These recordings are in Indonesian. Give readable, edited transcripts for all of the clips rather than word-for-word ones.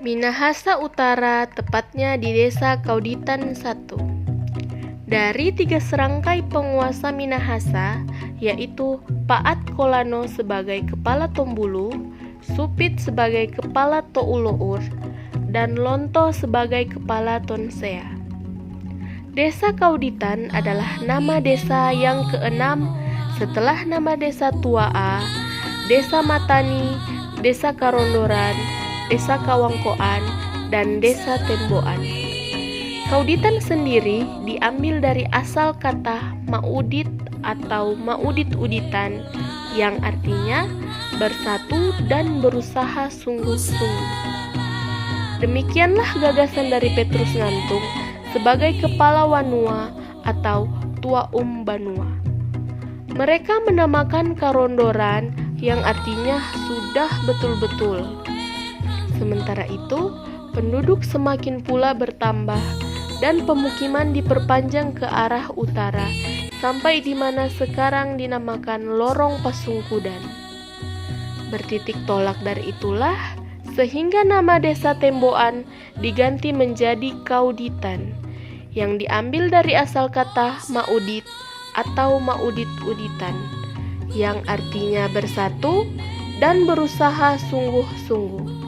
Minahasa Utara, tepatnya di Desa Kauditan 1. Dari 3 serangkai penguasa Minahasa, yaitu Paat Kolano sebagai kepala Tombulu, Supit sebagai kepala Toulour, dan Lonto sebagai kepala Tonsea. Desa Kauditan adalah nama desa yang keenam setelah nama desa Tuaa, Desa Matani, Desa Karondoran, Desa Kawangkoan, dan Desa Temboan. Kauditan sendiri diambil dari asal kata maudit atau maudit-uditan yang artinya bersatu dan berusaha sungguh-sungguh. Demikianlah gagasan dari Petrus Ngantung sebagai kepala Wanua atau Tua Banua. Mereka menamakan Karondoran yang artinya sudah betul-betul. Sementara itu, penduduk semakin pula bertambah dan pemukiman diperpanjang ke arah utara sampai di mana sekarang dinamakan Lorong Pasungkudan. Bertitik tolak dari itulah sehingga nama desa Temboan diganti menjadi Kauditan yang diambil dari asal kata maudit atau maudit-uditan yang artinya bersatu dan berusaha sungguh-sungguh.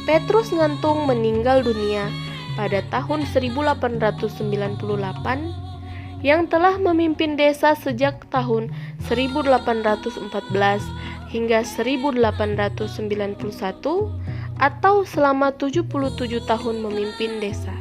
Petrus Ngantung meninggal dunia pada tahun 1898 yang telah memimpin desa sejak tahun 1814 hingga 1891 atau selama 77 tahun memimpin desa.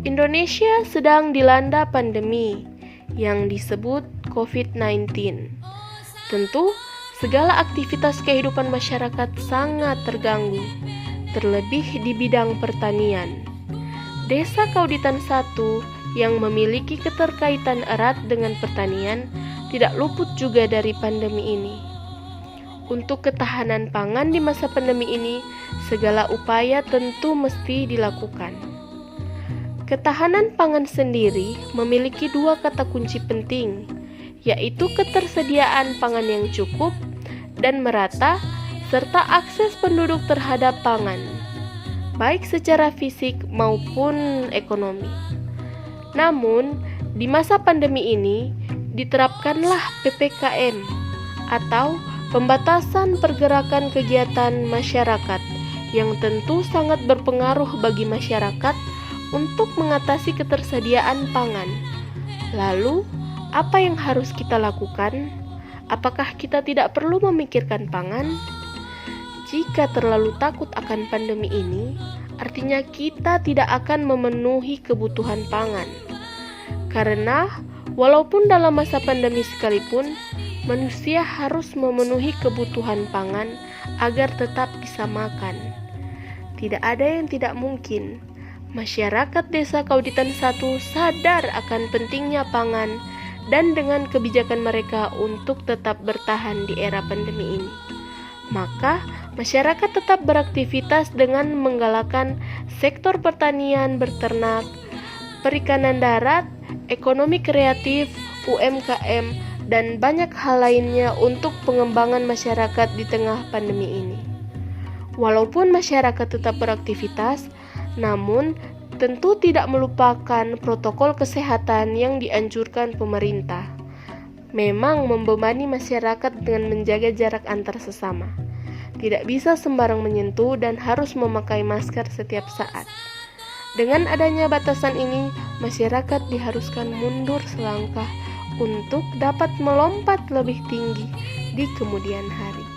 Indonesia sedang dilanda pandemi yang disebut COVID-19. Tentu, segala aktivitas kehidupan masyarakat sangat terganggu, terlebih di bidang pertanian. Desa Kauditan 1 yang memiliki keterkaitan erat dengan pertanian tidak luput juga dari pandemi ini. Untuk ketahanan pangan di masa pandemi ini, segala upaya tentu mesti dilakukan. Ketahanan pangan sendiri memiliki 2 kata kunci penting, yaitu ketersediaan pangan yang cukup dan merata, serta akses penduduk terhadap pangan, baik secara fisik maupun ekonomi. Namun, di masa pandemi ini, diterapkanlah PPKM atau pembatasan pergerakan kegiatan masyarakat yang tentu sangat berpengaruh bagi masyarakat untuk mengatasi ketersediaan pangan. Lalu, apa yang harus kita lakukan? Apakah kita tidak perlu memikirkan pangan? Jika terlalu takut akan pandemi ini, artinya kita tidak akan memenuhi kebutuhan pangan. Karena, walaupun dalam masa pandemi sekalipun, manusia harus memenuhi kebutuhan pangan agar tetap bisa makan. Tidak ada yang tidak mungkin. Masyarakat Desa Kauditan 1 sadar akan pentingnya pangan dan dengan kebijakan mereka untuk tetap bertahan di era pandemi ini. Maka, masyarakat tetap beraktivitas dengan menggalakkan sektor pertanian, beternak, perikanan darat, ekonomi kreatif, UMKM, dan banyak hal lainnya untuk pengembangan masyarakat di tengah pandemi ini. Walaupun masyarakat tetap beraktivitas, namun, tentu tidak melupakan protokol kesehatan yang dianjurkan pemerintah. Memang membebani masyarakat dengan menjaga jarak antar sesama. Tidak bisa sembarang menyentuh dan harus memakai masker setiap saat. Dengan adanya batasan ini, masyarakat diharuskan mundur selangkah untuk dapat melompat lebih tinggi di kemudian hari.